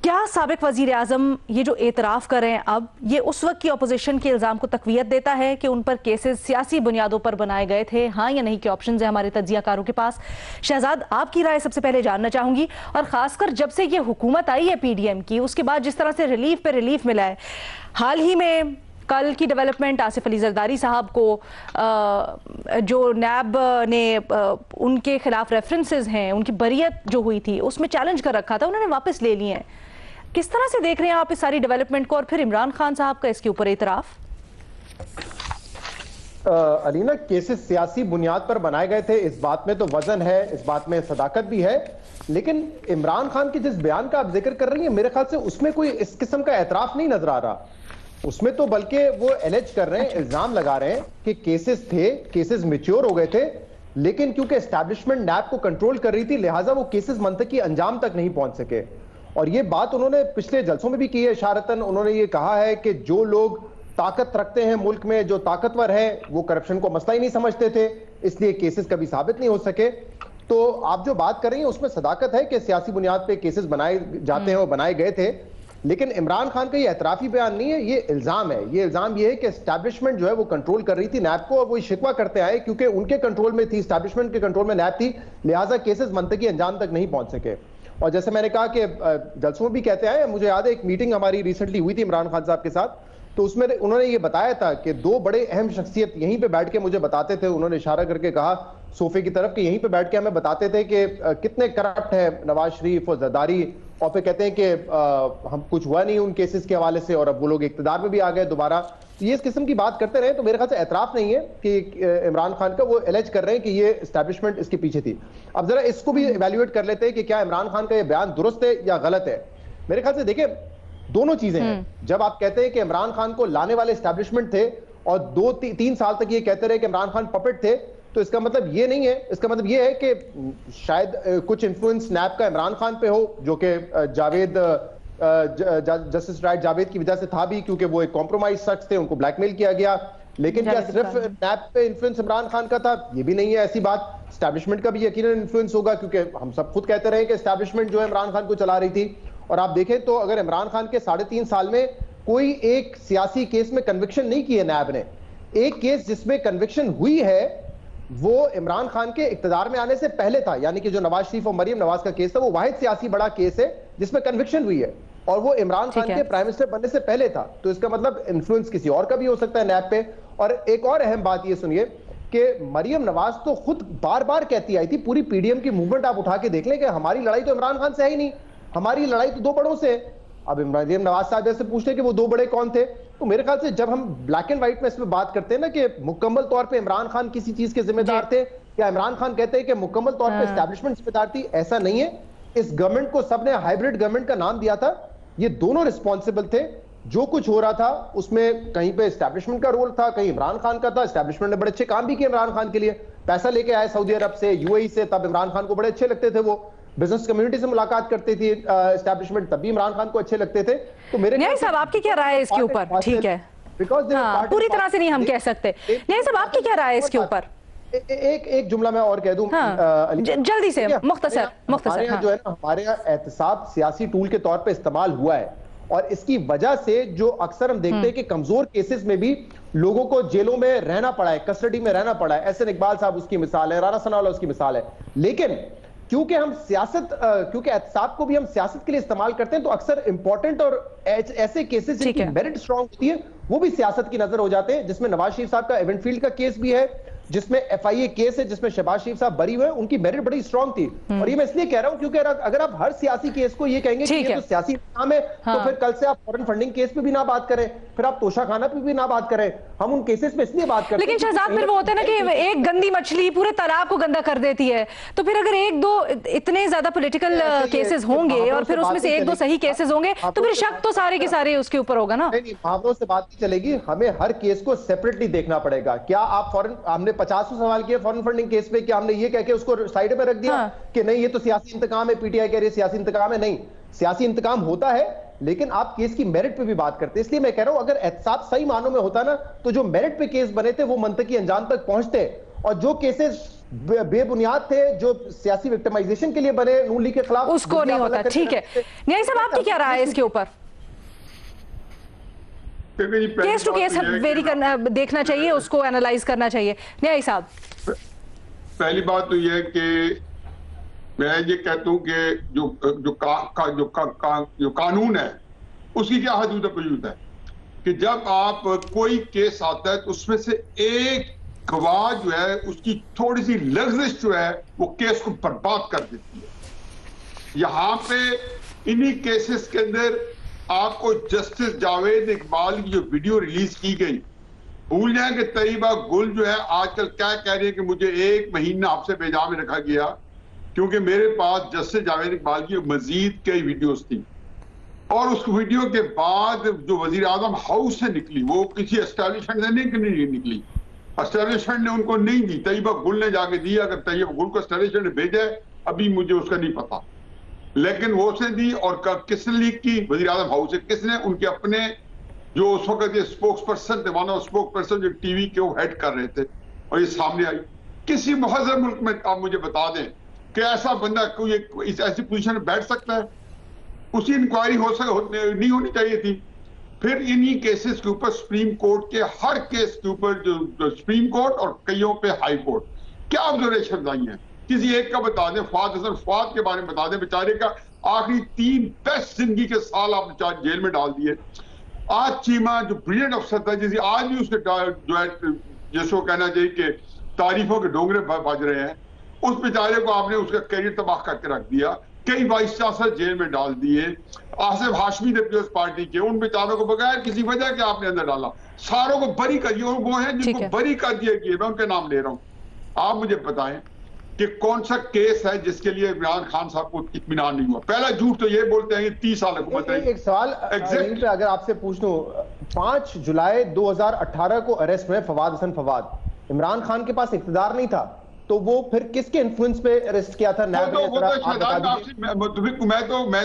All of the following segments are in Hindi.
क्या साबिक वजीर आजम ये जो एतराफ़ कर रहे हैं अब, ये उस वक्त की अपोजिशन के इल्ज़ाम को तकवीयत देता है कि उन पर केसेस सियासी बुनियादों पर बनाए गए थे, हाँ या नहीं के ऑप्शन है हमारे तज्जियाकारों के पास। शहजाद, आपकी राय सबसे पहले जानना चाहूंगी, और खासकर जब से ये हुकूमत आई है पीडीएम की, उसके बाद जिस तरह से रिलीफ पे रिलीफ मिला है। हाल ही में कल की डेवलपमेंट, आसिफ अली जरदारी साहब को जो नैब ने उनके खिलाफ रेफरेंसेस हैं, उनकी बरियत जो हुई थी उसमें चैलेंज कर रखा था, उन्होंने वापस ले लिए हैं। किस तरह से देख रहे हैं आप इस सारी डेवलपमेंट को, और फिर इमरान खान साहब का इसके ऊपर इतराफ? अलीना, केसेस सियासी बुनियाद पर बनाए गए थे, इस बात में तो वजन है, इस बात में सदाकत भी है, लेकिन इमरान खान के जिस बयान का आप जिक्र कर रही हैं, मेरे ख्याल से उसमें कोई इस किस्म का एतराफ नहीं नजर आ रहा। उसमें तो बल्कि वो एलेज कर रहे हैं, इल्जाम लगा रहे हैं कि केसेस थे, केसेस मैच्योर हो गए थे, लेकिन क्योंकि एस्टैब्लिशमेंट नैब को कंट्रोल कर रही थी, लिहाजा वो केसेस मंतकी अंजाम तक नहीं पहुंच सके। और ये बात उन्होंने पिछले जलसों में भी की है इशारतन। उन्होंने ये कहा है कि जो लोग ताकत रखते हैं मुल्क में, जो ताकतवर है, वो करप्शन को मसला ही नहीं समझते थे, इसलिए केसेस कभी साबित नहीं हो सके। तो आप जो बात कर रही हैं उसमें सदाकत है कि सियासी बुनियाद पे केसेस बनाए जाते हैं और बनाए गए थे, लेकिन इमरान खान का ये एतराफी बयान नहीं है, ये इल्जाम है। ये इल्जाम ये है कि एस्टैब्लिशमेंट जो है वो कंट्रोल कर रही थी नैब को, और वो शिकवा करते आए क्योंकि उनके कंट्रोल में थी, एस्टैब्लिशमेंट के कंट्रोल में नैब थी, लिहाजा केसेस मंतकी अंजाम तक नहीं पहुंच सके। और जैसे मैंने कहा कि जलसों में भी कहते आए, मुझे याद है एक मीटिंग हमारी रिसेंटली हुई थी इमरान खान साहब के साथ, तो उसमें उन्होंने ये बताया था कि दो बड़े अहम शख्सियत यहीं पे बैठ के मुझे बताते थे, उन्होंने इशारा करके कहा सोफे की तरफ, कि यहीं पे बैठ के हमें बताते थे कि कितने करप्ट है नवाज शरीफ और जरदारी, और फिर कहते हैं कि हम कुछ हुआ नहीं उन केसेस के हवाले से, और अब वो लोग इख्तिदार में भी आ गए दोबारा। तो ये इस किस्म की बात करते रहे, तो मेरे ख्याल से एतराफ नहीं है कि इमरान खान का, वो एलेज कर रहे हैं कि ये एस्टैब्लिशमेंट इसके पीछे थी। अब जरा इसको भी इवैल्यूएट कर लेते हैं कि क्या इमरान खान का ये बयान दुरुस्त है या गलत है। मेरे ख्याल से देखिए, दोनों चीजें हैं। जब आप कहते हैं कि इमरान खान को लाने वाले एस्टैब्लिशमेंट थे और 2-3 साल तक ये कहते रहे कि इमरान खान पपेट थे, तो इसका मतलब ये नहीं है, इसका मतलब ये है कि शायद कुछ इन्फ्लुएंस नैब का इमरान खान पे हो, जो कि जावेद जस्टिस राइट जावेद की वजह से था भी, क्योंकि वो एक कॉम्प्रोमाइज शख्स थे, उनको ब्लैकमेल किया गया। लेकिन क्या सिर्फ नैब पे इन्फ्लुएंस इमरान खान का था? ये भी नहीं है ऐसी बात। एस्टैब्लिशमेंट का भी यकीनन इन्फ्लुएंस होगा, क्योंकि हम सब खुद कहते रहे कि एस्टैब्लिशमेंट जो है इमरान खान को चला रही थी। और आप देखें तो अगर इमरान खान के 3.5 साल में कोई एक सियासी केस में कन्विक्शन नहीं की है नैब ने, एक केस जिसमें कन्विक्शन हुई है वो इमरान खान के इक्तदार में आने से पहले था, यानी कि जो नवाज शरीफ और मरियम नवाज का केस था, वो वाहिद सियासी बड़ा केस है जिसमें कन्विक्शन हुई है, और वो इमरान खान के प्राइम मिनिस्टर बनने से पहले था। तो इसका मतलब इन्फ्लुएंस किसी और का भी हो सकता है नैब पे। और एक और अहम बात ये सुनिए कि मरियम नवाज तो खुद बार बार कहती आई थी, पूरी पीडीएम की मूवमेंट आप उठा के देख लें, कि हमारी लड़ाई तो इमरान खान से है ही नहीं, हमारी लड़ाई तो दो बड़ों से है। अब मरियम नवाज साहब जैसे पूछते हैं कि वो दो बड़े कौन थे, तो मेरे ख्याल से जब हम ब्लैक एंड व्हाइट में इसमें बात करते हैं ना कि मुकम्मल तौर पे इमरान खान किसी चीज के जिम्मेदार थे, या इमरान खान कहते हैं कि मुकम्मल तौर पे एस्टैब्लिशमेंट जिम्मेदार थी, ऐसा नहीं है। इस गवर्नमेंट को सबने हाइब्रिड गवर्नमेंट का नाम दिया था, ये दोनों रिस्पॉन्सिबल थे। जो कुछ हो रहा था उसमें कहीं पे एस्टैब्लिशमेंट का रोल था, कहीं इमरान खान का था। एस्टैब्लिशमेंट ने बड़े अच्छे काम भी किए इमरान खान के लिए, पैसा लेके आए सऊदी अरब से, यूएई से, तब इमरान खान को बड़े अच्छे लगते थे, वो बिजनेस कम्युनिटी से मुलाकात करती थी एस्टैब्लिशमेंट, तब भी इमरान खान को अच्छे लगते थे। तो मेरे न्याय साहब, आपकी क्या राय है इसके ऊपर? ठीक है, पूरी तरह से नहीं हम कह सकते। न्याय साहब, आपकी क्या राय है इसके ऊपर? एक जुमला मैं और कह दूं, जल्दी से, मुख्तसर। जो है ना, हमारे यहाँ एहतसाब सियासी टूल के तौर पे इस्तेमाल हुआ है, और इसकी वजह से जो अक्सर हम देखते हैं कि कमजोर केसेस में भी लोगों को जेलों में रहना पड़ा है, कस्टडी में रहना पड़ा है। एहसन इकबाल साहब उसकी मिसाल है, राना सनाउल्लाह उसकी मिसाल है। लेकिन क्योंकि हम क्योंकि एहतसाब को भी हम सियासत के लिए इस्तेमाल करते हैं, तो अक्सर इंपॉर्टेंट और ऐसे केसेस जिनकी मेरिट स्ट्रांग होती है वो भी सियासत की नजर हो जाते हैं, जिसमें नवाज शरीफ साहब का इवेंटफील्ड का केस भी है, जिसमें एफआईए केस है, जिसमें शहबाज शरीफ साहब बरी हुए, उनकी मेरिट बड़ी स्ट्रांग थी। और ये मैं इसलिए कह रहा हूं क्योंकि अगर आप हर सियासी केस को ये कहेंगे कि ये तो सियासी इंतकाम है, तो फिर कल से आप फॉरेन फंडिंग केस पे भी ना बात करें, फिर आप तोशाखाना पे भी ना बात करें। हम उन केसेस पे इसलिए बात करते हैं, लेकिन शहजाद फिर वो होता है ना कि एक गंदी मछली पूरे तालाब को गंदा कर देती है। तो फिर अगर एक दो इतने ज्यादा पॉलिटिकल केसेस होंगे और फिर उसमें से एक दो सही केसेस होंगे, तो फिर शक तो सारे के सारे उसके ऊपर होगा ना। नहीं, मामलों से बात नहीं चलेगी, हमें हर केस को सेपरेटली देखना पड़ेगा। क्या आप हमने 50 सवाल किए फॉरेन फंडिंग केस पे, क्या हमने ये कह के उसको साइड में रख दिया कि नहीं ये तो सियासी इंतकाम है, पीटीआई कह रही है सियासी इंतकाम है? नहीं, सियासी इंतकाम होता है, लेकिन आप केस की मेरिट पे भी बात करते हैं। इसलिए मैं कह रहा हूं अगर एहतसाब सही मानों में होता ना, तो जो मेरिट पे केस बने थे वो मंतकी अंजाम तक पहुंचते, और जो केसेस बेबुनियाद थे, जो सियासी विक्टिमाइजेशन के लिए बने नून लीग के खिलाफ, उसको नहीं होता। ठीक है, न्यायी साहब आपकी क्या राय है इसके ऊपर? केस टू केस वेरी करना, देखना चाहिए, उसको एनालाइज करना चाहिए। न्यायी साहब, पहली बात तो यह है कि मैं ये कहता हूं कि जो कानून है उसकी क्या हदूद वजूद है कि जब आप कोई केस आता है तो उसमें से एक गवाह जो है उसकी थोड़ी सी लफ्जिश जो है वो केस को बर्बाद कर देती है। यहां पे इन्हीं केसेस के अंदर आपको जस्टिस जावेद इकबाल की जो वीडियो रिलीज की गई, भूल जाए कि तैयबा गुल जो है आजकल क्या कह रही है कि मुझे 1 महीना आपसे बेजा में रखा गया क्योंकि मेरे पास जस्टिस जावेद इकबाल की मजीद कई वीडियोस थी। और उस वीडियो के बाद जो वजीर आजम हाउस से निकली वो किसी एस्टैब्लिशमेंट से नहीं निकली, एस्टैब्लिशमेंट ने उनको नहीं दी, तैयबा गुल ने जाके दी। अगर तैयबा गुल को एस्टैब्लिशमेंट ने भेजा है अभी मुझे उसका नहीं पता, लेकिन वो उसने दी। और किसने लीक की? वजीर आजम हाउस से। किसने? उनके अपने जो उस वक्त स्पोक्स पर्सन थे, वन ऑफ स्पोक्स पर्सन जो टीवी के वो हेड कर रहे थे, और ये सामने आई। किसी मुहज़्ज़र मुल्क में आप मुझे बता दें कि ऐसा बंदा कोई ऐसी पोजीशन में बैठ सकता है? उसकी इंक्वायरी नहीं होनी चाहिए थी। फिर इन्हीं केसेस के ऊपर सुप्रीम कोर्ट के हर केस के ऊपर जो सुप्रीम कोर्ट और कईयों पे हाई कोर्ट क्या ऑब्जर्वेशन आई है, किसी एक का बता दें। फवाद के बारे में बता दें, बेचारे का आखिरी 3 बेस्ट जिंदगी के साल आपने जेल में डाल दिए। आज चीमा जो ब्रिलियंट अफसर था, जिसे आज भी उसके जो है जिसको कहना चाहिए कि तारीफों के डोंगरे बज रहे हैं, उस बेचारे को आपने उसका करियर तबाह करके रख दिया। कई वाइस चांसलर जेल में डाल दिए। आसिफ हाशमी थे पीपल्स पार्टी के, उन बेचारों को बगैर किसी वजह के आपने अंदर डाला। सारों को बरी करिए, और वो हैं जिनको बरी कर दिया गया, मैं उनके नाम ले रहा हूं। आप मुझे बताएं कि कौन सा केस है जिसके लिए इमरान खान साहब को इत्मीनान नहीं हुआ? पहला झूठ तो ये बोलते हैं कि 30 साल हुकूमत रही। एक सवाल अगर आपसे पूछ लूं, 5 जुलाई 2018 को अरेस्ट में फवाद हसन फवाद, इमरान खान के पास इख्तियार नहीं था, तो वो फिर किसके इन्फ्लुएंस पे अरेस्ट किया था? मैं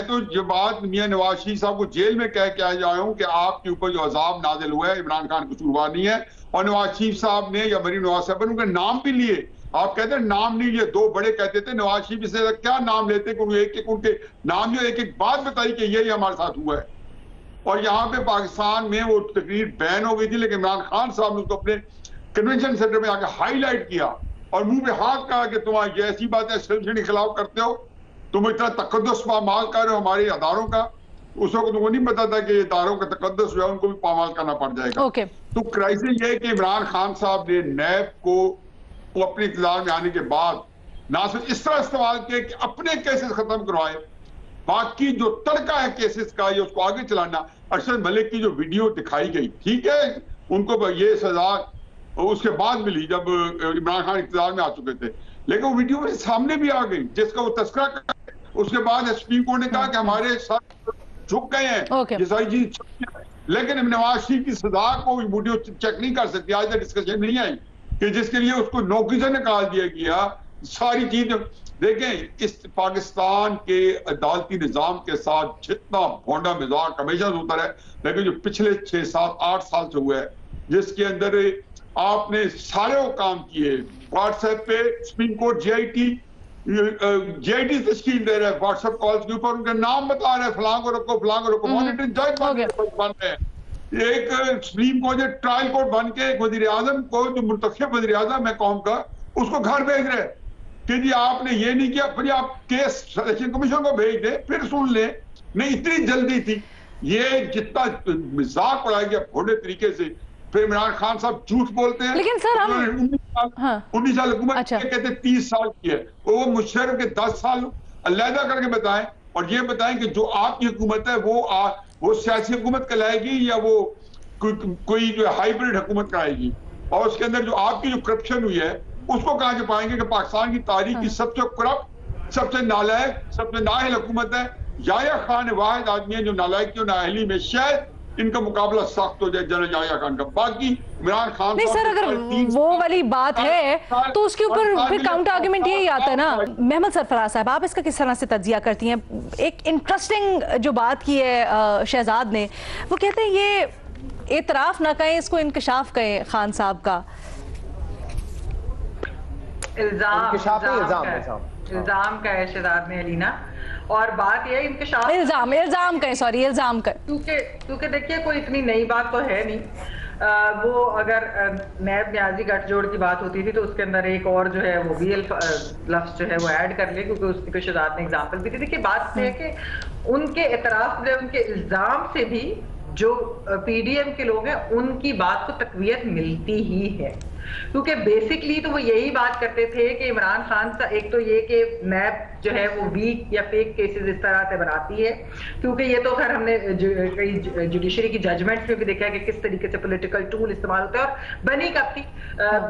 तो जो बात मियां नवाज शरीफ साहब को जेल में कह के आया हूं कि आपके ऊपर जो अजाब नाजिल हुआ है इमरान खान कसूरवार नहीं है। और नवाज शरीफ साहब ने या मरीम नवाज साहब ने उनके नाम भी लिए। आप कहते हैं नाम नहीं लिए, 2 बड़े कहते थे, नवाज शरीफ से क्या नाम लेते कि एक उनके नाम जो एक बात बताई कि यही हमारे साथ हुआ है। और यहाँ पे पाकिस्तान में वो तकरीर बैन हो गई थी, लेकिन इमरान खान साहब ने उसको अपने कन्वेंशन सेंटर में आकर हाईलाइट किया और मुंह पे हाथ कहा कि तुम ये ऐसी बात है के खिलाफ करते हो, तुम इतना तकद्दुस पामाल कर रहे हो हमारे अदारों का। उस वक्त तुमको नहीं पता था कि ये इदारों का तकद्दुस जो है उनको भी पामाल करना पड़ जाएगा। तो क्राइसिस ये है कि इमरान खान साहब ने नैब को वो अपने इक़्तिदार में आने के बाद ना सिर्फ इस तरह इस्तेमाल किया कि अपने केसेस खत्म करवाए, बाकी जो तड़का है केसेस का ये उसको आगे चलाना। अरशद मलिक की जो वीडियो दिखाई गई, ठीक है, उनको ये सजा उसके बाद मिली जब इमरान खान इक़्तिदार में आ चुके थे, लेकिन वो वीडियो मेरे सामने भी आ गई जिसका वो तस्करा कर। उसके बाद सुप्रीम कोर्ट ने कहा कि हमारे साथ झुक गए हैं, ये सारी चीज, लेकिन नवाज शरीफ की सजा को वीडियो चेक नहीं कर सकती। आज तक डिस्कशन नहीं आई कि जिसके लिए उसको नौकरी से निकाल दिया गया। सारी चीज देखें, इस पाकिस्तान के अदालती निजाम के साथ जितना भोंडा मजाक हमेशा होता है, लेकिन जो पिछले 6, 7, 8 साल से हुआ है, जिसके अंदर आपने सारे वो काम किए। व्हाट्सएप पे सुप्रीम कोर्ट जीआईटी तश्कील दे रहा है, व्हाट्सएप कॉल्स के ऊपर उनके नाम बता रहे हैं, फलां को रखो, मॉनिटरिंग जज बन रहे हैं। एक सुप्रीम कोर्ट ट्रायल कोर्ट बन के एक वजीर आजम को, जो मुंतखब वजीर आजम है कौम का, उसको घर भेज रहे कि जी आपने ये नहीं किया, फिर आप केस सिलेक्शन कमीशन को भेज दे, फिर सुन ले। नहीं, इतनी जल्दी थी। ये जितना मजाक उड़ाया गया भोले तरीके से। फिर इमरान खान साहब झूठ बोलते हैं, लेकिन सर हम 19 साल हुकूमत कहते 30 साल की है, वो मुशर्रफ के 10 साल अलहदा करके बताएं, और ये बताएं कि जो आपकी हुकूमत है वो सियासी हुकूमत कहलाएगी या वो कोई जो हाइब्रिड हुकूमत कराएगी। और उसके अंदर जो आपकी जो करप्शन हुई है उसको कहां से पाएंगे कि पाकिस्तान की तारीख की सबसे करप्ट, सबसे नालायक, सबसे नाअहल हुकूमत है। याया खान वाहिद आदमी है जो नालायकी और नाअहली में शायद इनका मुकाबला सख्त हो जाए जनरल याया खान का। बाकी इमरान खान नहीं सर, अगर वो वाली बात है तो उसके ऊपर फिर काउंटर आर्गुमेंट यही आता है ना। महमद सरफराज साहब, आप इसका किस तरह से तज्जिया करती हैं? एक इंटरेस्टिंग जो बात की है शहजाद ने, वो कहते हैं ये एतराफ ना कहें, इसको इंकशाफ कहें खान साहब का। इल्जाम का है शहजाद में अलीना। और बात यह इंकशाफ इल्जाम का क्योंकि देखिए कोई इतनी नई बात तो है नहीं। वो अगर नैब न्याजी गठजोड़ की बात होती थी तो उसके अंदर एक और जो है वो भी लफ्ज जो है वो ऐड कर ले, क्योंकि उसकी शहजाद ने एग्जाम्पल भी थी। देखिए बात है कि उनके एतराफ से, उनके इल्जाम से भी जो पीडीएम के लोग हैं उनकी बात को तकवीयत मिलती ही है, क्योंकि बेसिकली तो वो यही बात करते थे कि इमरान खान का एक तो ये कि नैब जो है वो वीक या फेक केसेस इस तरह से बनाती है, क्योंकि ये तो खैर हमने कई जुडिशरी की जजमेंट्स में भी देखा है कि किस तरीके से पॉलिटिकल टूल इस्तेमाल होता है। और बनी कब थी,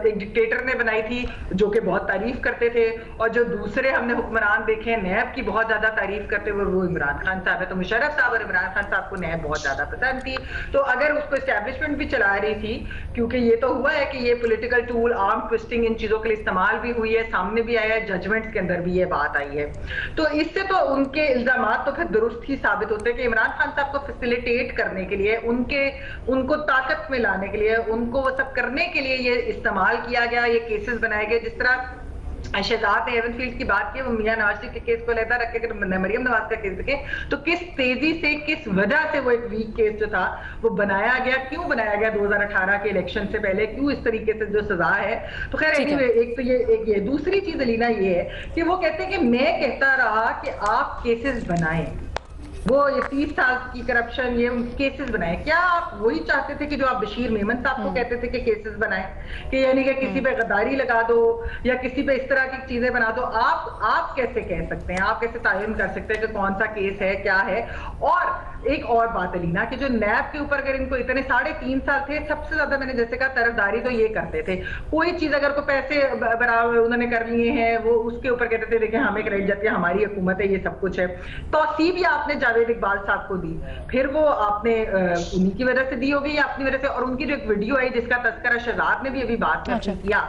एक डिक्टेटर ने बनाई थी जो कि बहुत तारीफ करते थे, और जो दूसरे हमने हुक्मरान देखे नैब की बहुत ज्यादा तारीफ करते हुए वो इमरान खान साहब है। तो मुशर्रफ साहब और इमरान खान साहब को नैब बहुत ज्यादा पसंद थी, तो अगर उसको एस्टेब्लिशमेंट भी चला रही थी, क्योंकि ये तो हुआ है कि ये पॉलिटिकल टूल आर्म ट्विस्टिंग इन चीजों के लिए इस्तेमाल भी हुई है, सामने भी आया है, जजमेंट्स के अंदर भी ये बात आई है। तो इससे तो उनके इल्जामात तो फिर दुरुस्त ही साबित होते हैं कि इमरान खान साहब को फैसिलिटेट करने के लिए, उनको ताकत में लाने के लिए, उनको वो सब करने के लिए ये इस्तेमाल किया गया, ये केसेस बनाए गए। जिस तरह शहजाद हेवनफील्ड की बात की, वो मियां नवाज शरीफ के केस को लेता रख के मरियम नवाज का केस देखे तो किस तेजी से, किस वजह से वो एक वीक केस जो था वो बनाया गया, क्यों बनाया गया 2018 के इलेक्शन से पहले, क्यों इस तरीके से जो सजा है। तो खैर एक तो ये दूसरी चीज अलीना ये है कि वो कहते हैं कि मैं कहता रहा कि आप केसेस बनाएं, वो ये 30 साल की करप्शन ये केसेस बनाए। क्या आप वही चाहते थे कि जो आप बशीर मेमन साहब को कहते थे कि केसेस बनाए, कि यानी कि किसी पे गद्दारी लगा दो या किसी पे इस तरह की चीजें बना दो? आप कैसे कह सकते हैं, आप कैसे तायन कर सकते हैं कि कौन सा केस है, क्या है? और एक और बात अलीना कि जो नैब के ऊपर अगर इनको इतने 3.5 साल थे, सबसे ज्यादा मैंने जैसे कहा तरफदारी तो ये करते थे, कोई चीज अगर को पैसे बराबर उन्होंने कर लिए हैं वो उसके ऊपर कहते थे देखिए हमें क्रेडिट जाती है, हमारी हुकूमत है, ये सब कुछ है। तौसीब भी आपने जावेद इकबाल साहब को दी, फिर वो आपने उन्हीं की वजह से दी होगी या अपनी वजह से। और उनकी जो एक वीडियो आई जिसका तस्करा शहजाद ने भी अभी बात किया,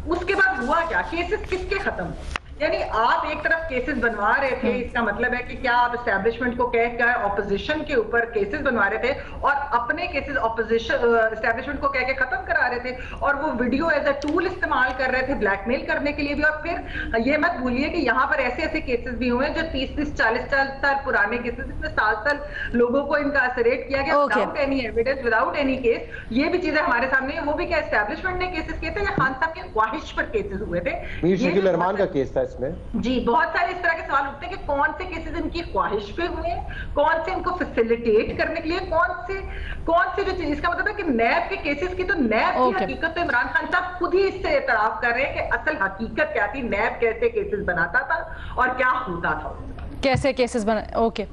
उसके बाद हुआ क्या? केसेस किसके खत्म? यानी आप एक तरफ केसेस बनवा रहे थे, इसका मतलब है कि क्या आप एस्टैब्लिशमेंट को कहकर ऑपोजिशन के ऊपर केसेस बनवा रहे थे और अपने केसेस ऑपोजिशन एस्टैब्लिशमेंट को कह के खत्म करा रहे थे, और वो वीडियो एज अ टूल इस्तेमाल कर रहे थे ब्लैकमेल करने के लिए भी। और फिर ये मत भूलिए कि यहाँ पर ऐसे ऐसे केसेस भी हुए जो 30-40 साल पुराने केसेस, जिसमें साल लोगों को इनकासरेट किया गया without any evidence, without any case. ये भी चीजें हमारे सामने है। वो भी क्या एस्टैब्लिशमेंट ने केसेस किए थे या खान साहब की ख्वाहिश पर केसेस हुए थे? मीर शकील रहमान का केस था इसमें। जी, बहुत सारे इस तरह के सवाल उठते हैं कि कौन से केसेस इनकी ख्वाहिश पे हुए हैं, कौन से इनको फैसिलिटेट करने के लिए, कौन से जो चीज। इसका मतलब है कि नैब के केसेस की तो नैब की हकीकत तो इमरान खान साहब खुद ही इससे एतराफ कर रहे हैं कि असल हकीकत क्या थी, नैब कैसे केसेस बनाता था और क्या होता था, कैसे केसेस बना। ओके,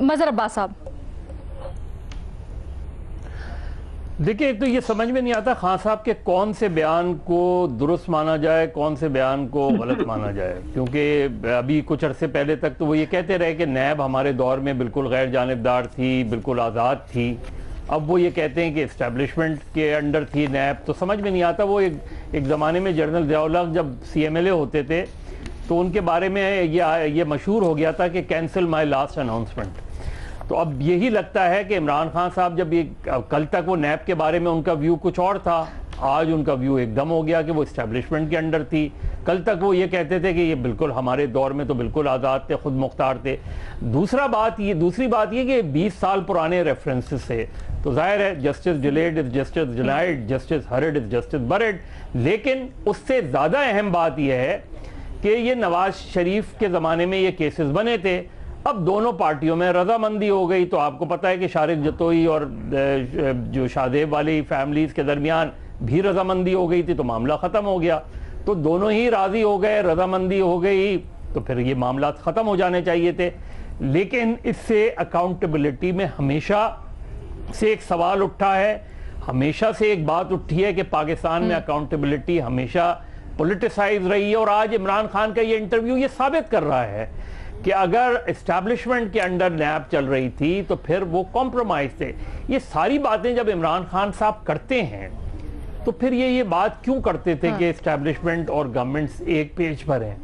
मजहर अब्बास साहब। देखिए, एक तो ये समझ में नहीं आता खान साहब के कौन से बयान को दुरुस्त माना जाए, कौन से बयान को गलत माना जाए, क्योंकि अभी कुछ अरसे पहले तक तो वो ये कहते रहे कि नैब हमारे दौर में बिल्कुल गैर जानिबदार थी, बिल्कुल आज़ाद थी। अब वो ये कहते हैं कि इस्टेब्लिशमेंट के अंडर थी नैब, तो समझ में नहीं आता। वो एक ज़माने में जनरल ज़ियाउल हक जब CMLA होते थे तो उनके बारे में ये मशहूर हो गया था कि कैंसिल माई लास्ट अनाउंसमेंट। तो अब यही लगता है कि इमरान खान साहब जब ये कल तक वो नैब के बारे में उनका व्यू कुछ और था, आज उनका व्यू एकदम हो गया कि वो इस्टेब्लिशमेंट के अंडर थी। कल तक वो ये कहते थे कि ये बिल्कुल हमारे दौर में तो बिल्कुल आज़ाद थे, खुद मुख्तार थे। दूसरी बात ये कि 20 साल पुराने रेफरेंसेस से तो जाहिर है justice delayed is justice denied, justice hurried is justice buried. लेकिन उससे ज़्यादा अहम बात यह है कि ये नवाज शरीफ के ज़माने में ये केसेस बने थे। अब दोनों पार्टियों में रजामंदी हो गई, तो आपको पता है कि शारिक जतोई और जो शाहदेव वाली फैमिलीज के दरमियान भी रजामंदी हो गई थी, तो मामला ख़त्म हो गया। तो दोनों ही राज़ी हो गए, रजामंदी हो गई, तो फिर ये मामला ख़त्म हो जाने चाहिए थे। लेकिन इससे अकाउंटेबिलिटी में हमेशा से एक सवाल उठा है, हमेशा से एक बात उठी है कि पाकिस्तान में अकाउंटेबिलिटी हमेशा पॉलिटिसाइज रही है। और आज इमरान खान का ये इंटरव्यू ये साबित कर रहा है कि अगर एस्टैब्लिशमेंट के अंडर नैब चल रही थी तो फिर वो कॉम्प्रोमाइज थे। ये सारी बातें जब इमरान खान साहब करते हैं तो फिर ये बात क्यों करते थे कि एस्टैब्लिशमेंट और गवर्नमेंट्स एक पेज पर हैं?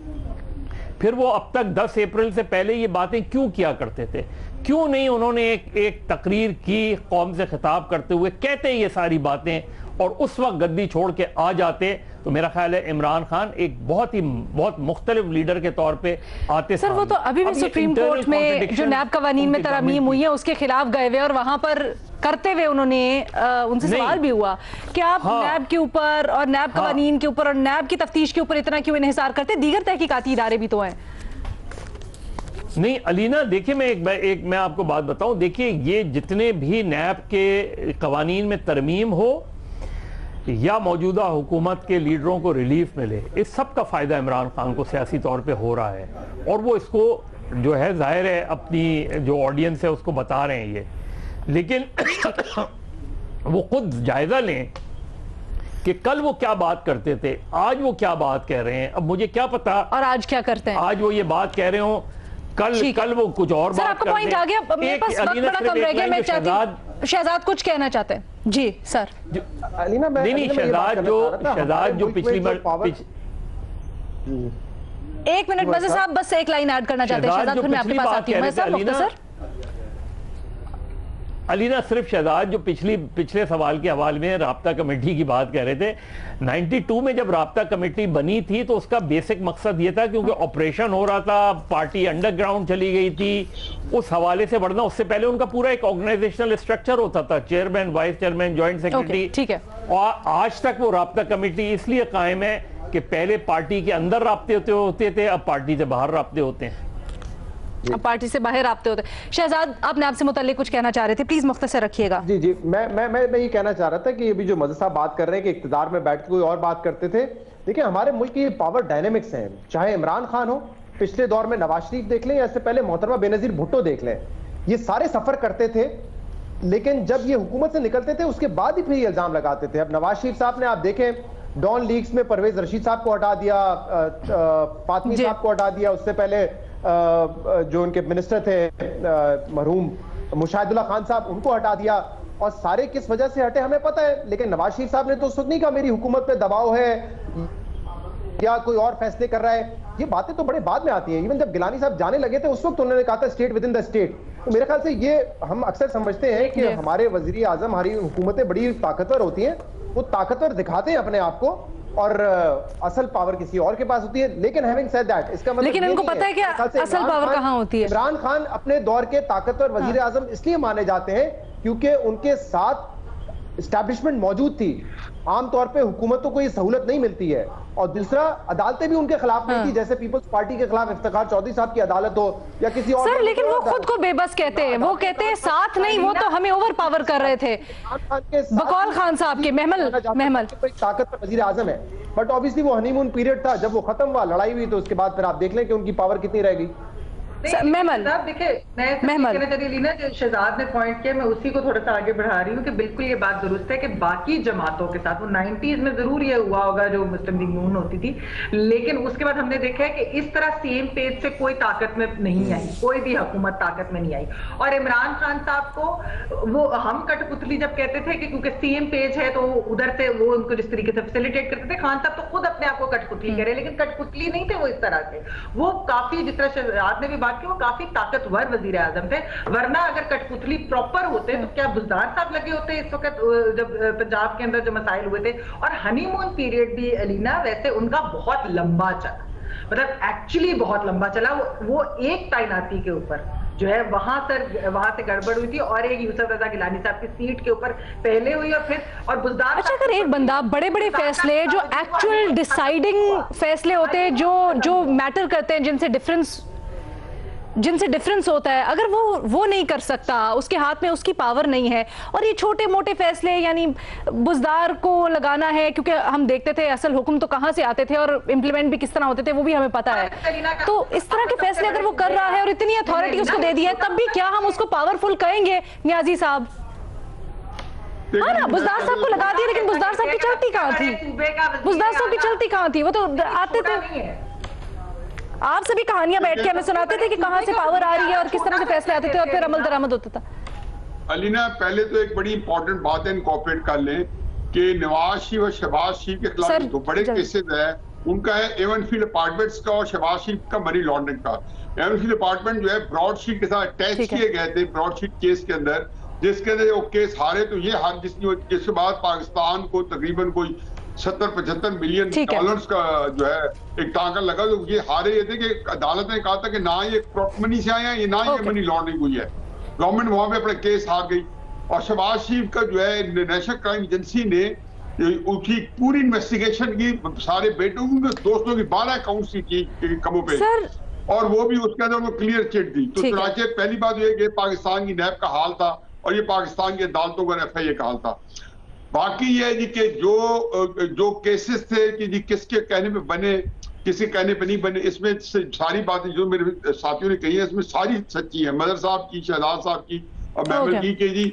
फिर वो अब तक 10 अप्रैल से पहले ये बातें क्यों किया करते थे? क्यों नहीं उन्होंने एक तकरीर की कौम से खिताब करते हुए कहते ये सारी बातें और उस वक्त गद्दी छोड़ के आ जाते तो मेरा ख्याल है इमरान खान एक बहुत मुख्तलिफ लीडर के तौर पे आते। सर वो तो अभी भी सुप्रीम कोर्ट में जो नैब कवानीन में तरमीम हुई है उसके खिलाफ गए हुए और वहां पर करते हुए उन्होंने उनसे सवाल भी हुआ कि आप नैब के ऊपर और नैब कवानीन के ऊपर और नैब की तफ्तीश के ऊपर इतना क्यों इन्हिसार करते, दीगर तहकीकाती इदारे भी तो हैं। नहीं अलीना, देखिए मैं आपको बात बताऊं, देखिए ये जितने भी नैब के कवानीन में तरमीम हो या मौजूदा हुकूमत के लीडरों को रिलीफ मिले, इस सब का फायदा इमरान खान को सियासी तौर पे हो रहा है और वो इसको जो है जाहिर है अपनी जो ऑडियंस है उसको बता रहे हैं ये, लेकिन वो खुद जायजा लें कि कल वो क्या बात करते थे, आज वो क्या बात कह रहे हैं। अब मुझे क्या पता और आज क्या करते हैं, आज वो ये बात कह रहे हो, कल वो कुछ और बात आपका पॉइंट आ गया। मेरे पास वक्त बड़ा कम रह गया, मैं चाहती हूं शहजाद कुछ कहना चाहते हैं। जी सर। नहीं शहजाद जो पिछली बार एक मिनट मज़े साहब बस एक लाइन ऐड करना चाहते हैं शहजाद, फिर मैं आपके पास आती हूं। सर मुख्तसर अलीना, सिर्फ शहजाद जो पिछले सवाल के हवाले में राब्ता कमेटी की बात कह रहे थे, 92 में जब राब्ता कमेटी बनी थी तो उसका बेसिक मकसद ये था, क्योंकि ऑपरेशन हो रहा था, पार्टी अंडरग्राउंड चली गई थी, उस हवाले से बढ़ना, उससे पहले उनका पूरा एक ऑर्गेनाइजेशनल स्ट्रक्चर होता था, chairman, vice chairman, joint secretary. ठीक है। और आज तक वो राब्ता कमेटी इसलिए कायम है कि पहले पार्टी के अंदर राब्ते होते थे, अब पार्टी से बाहर राब्ते होते हैं। अब पार्टी से बाहर राब्ते होते। शहजाद आपने आपसे मुताल्लिक कुछ कहना चाह रहे थे, प्लीज मुख्तसर रखिएगा। जी मैं ये कहना चाह रहा था कि अभी जो मज़े साहब बात कर रहे हैं कि इख्तिदार में बैठ के कोई और बात करते थे, देखिए हमारे मुल्क की पावर डायनेमिक्स हैं, चाहे इमरान खान हो, पिछले दौर में नवाज शरीफ देख लें या इससे पहले मोहतरमा बेनजीर भुट्टो देख लें, ये सारे सफर करते थे, लेकिन जब ये हुकूमत से निकलते थे उसके बाद ही फिर ये इल्जाम लगाते थे। अब नवाज शरीफ साहब ने आप देखें डॉन लीग्स में परवेज रशीद साहब को हटा दिया, फातमी साहब को हटा दिया, उससे पहले जो उनके मिनिस्टर थे मरहूम मुशाहिदुल्लाह खान साहब, उनको हटा दिया। और सारे किस वजह से हटे हमें पता है, लेकिन नवाज शरीफ साहब ने तो उस वक्त नहीं कहा मेरी हुकूमत पे दबाव है या कोई और फैसले कर रहा है, ये बातें तो बड़े बाद में आती हैं। इवन जब गिलानी साहब जाने लगे थे उस वक्त उन्होंने कहा था state with in the state. तो मेरे ख्याल से ये हम अक्सर समझते हैं कि हमारे वजीर आजम, हमारी हुकूमतें बड़ी ताकतवर होती हैं, वो ताकतवर दिखाते हैं अपने आप को और असल पावर किसी और के पास होती है। लेकिन हैविंग सेड दैट, इसका मतलब लेकिन इनको पता है कि असल पावर कहां होती है। इमरान खान अपने दौर के ताकतवर वजीर आजम इसलिए माने जाते हैं क्योंकि उनके साथ एस्टैब्लिशमेंट मौजूद थी। आमतौर पे हुकूमतों को ये सहूलत नहीं मिलती है। और दूसरा, अदालतें भी उनके खिलाफ नहीं थी, जैसे पीपल्स पार्टी के खिलाफ इफ्तिखार चौधरी साहब की अदालत हो या किसी और। सर लेकिन वो खुद को बेबस कहते हैं, वो कहते हैं साथ नहीं, वो तो हमें ओवर पावर कर रहे थे बकौल खान साहब के। महमल ताकतवर वजीर आजम है, बट ऑब्वियसली वो हनीमून पीरियड था, जब वो खत्म हुआ, लड़ाई हुई, तो उसके बाद फिर आप देख लें कि उनकी पावर कितनी रह गई। महमल देखिए मैं शहजाद ने पॉइंट किया, मैं उसी को थोड़ा सा आगे बढ़ा रही हूँ कि बिल्कुल ये बात दुरुस्त है कि बाकी जमातों के साथ, वो 90s में जरूर ये हुआ होगा जो मुस्लिम लीग नून होती थी, लेकिन उसके बाद हमने देखा है कि इस तरह सेम पेज से कोई ताकत में नहीं आई, कोई भी हुकूमत ताकत में नहीं आई। और इमरान खान साहब को वो हम कठपुतली जब कहते थे कि क्योंकि सेम पेज है तो उधर से वो उनको जिस तरीके से फैसिलिटेट करते थे, खान साहब तो खुद अपने आप को कठपुतली कह रहे, लेकिन कठपुतली नहीं थे वो इस तरह से। वो काफी, जिस तरह शहजाद ने भी कि वो काफी ताकतवर वजीर आजम थे, वरना अगर कठपुतली प्रॉपर होते तो क्या बुज़दार साहब लगे होते इस वक्त जब पंजाब के अंदर जो मसाइल हुए थे। और हनीमून पीरियड भी अलीना वैसे उनका बहुत लंबा चला, मतलब एक्चुअली बहुत लंबा चला। वो एक तैनाती के ऊपर जो है वहां से गड़बड़ हुई थी, और एक यूसुफ रजा गिलानी साहब की सीट के ऊपर पहले हुई और फिर और बुज़दार। अच्छा, अगर एक बंदा बड़े बड़े फैसले जो एक्चुअल डिसाइडिंग फैसले होते हैं, जो मैटर करते हैं, जिनसे डिफरेंस होता है, अगर वो नहीं कर सकता, उसके हाथ में उसकी पावर नहीं है, और ये छोटे मोटे फैसले यानी बुज़दार को लगाना है, क्योंकि हम देखते थे असल हुक्म तो कहां से आते थे और इंप्लीमेंट भी किस तरह होते थे वो भी हमें पता है। तो इस तरह के फैसले अगर वो कर रहा है और इतनी अथॉरिटी उसको दे दी है, तब भी क्या हम उसको पावरफुल कहेंगे न्याजी साहब? हाँ ना, बुज़दार साहब को लगा दिया, लेकिन बुज़दार साहब की चलती कहाँ थी? बुज़दार साहब की चलती कहाँ थी? वो तो आते थे, आप सभी कहानियां बैठ के हमें सुनाते थे कि कहां से पावर आ रही है और किस तरह से फैसले आते थे और फिर अमल दरामद होता था। अलीना, पहले तो एक बड़ी इंपॉर्टेंट बात है इनकॉर्पोरेट कर लें कि नवाज शरीफ और शहबाज शरीफ के खिलाफ दो बड़े केसेस है। उनका है एवनफील्ड अपार्टमेंट्स का और शहबाज शरीफ का मनी लॉन्ड्रिंग का। एवनफील्ड अपार्टमेंट जो है ब्रॉडशीट के साथ अटैच किए गए थे, ब्रॉडशीट केस के अंदर, जिसके अंदर वो केस हारे, तो ये हार जिसके बाद पाकिस्तान को तकरीबन कोई 70-75 मिलियन ठीक है। डॉलर्स का जो है एक टांका लगा। तो ये हारे ये थे कि अदालत ने कहा था कि ना ये क्रॉप मनी से आया है, ना ये मनी लॉन्ड्रिंग हुई है। गवर्नमेंट वहां पे अपना केस हार गई और शहबाज शरीफ का जो है नेशनल क्राइम एजेंसी ने उसकी पूरी इन्वेस्टिगेशन की, सारे बेटों की, दोस्तों की 12 अकाउंट्स की कमों पे, और वो भी उसके अंदर वो क्लियर चिट दी। तो चुनाचे पहली बात ये कि पाकिस्तान की नैब का हाल था और ये पाकिस्तान की अदालतों का FIA का हाल था। बाकी ये है जी कि जो केसेस थे कि जी किसके कहने पे बने, किसी कहने पे नहीं बने, इसमें सारी बातें जो मेरे साथियों ने कही है इसमें सारी सच्ची है। मदर साहब की, शहजाद साहब की और महमूद की के जी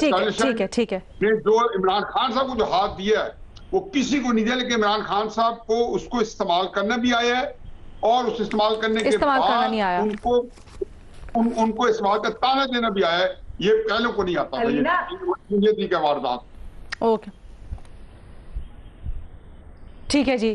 ठीक है। ने जो इमरान खान साहब को जो हाथ दिया है वो किसी को नहीं दिया, लेकिन इमरान खान साहब को उसको इस्तेमाल करना भी आया है और उस इस्तेमाल करने के बाद उनको इस्तेमाल का ताना देना भी आया है। ये पहले को नहीं आता था ये थी क्या वारदात। ओके, ठीक है जी।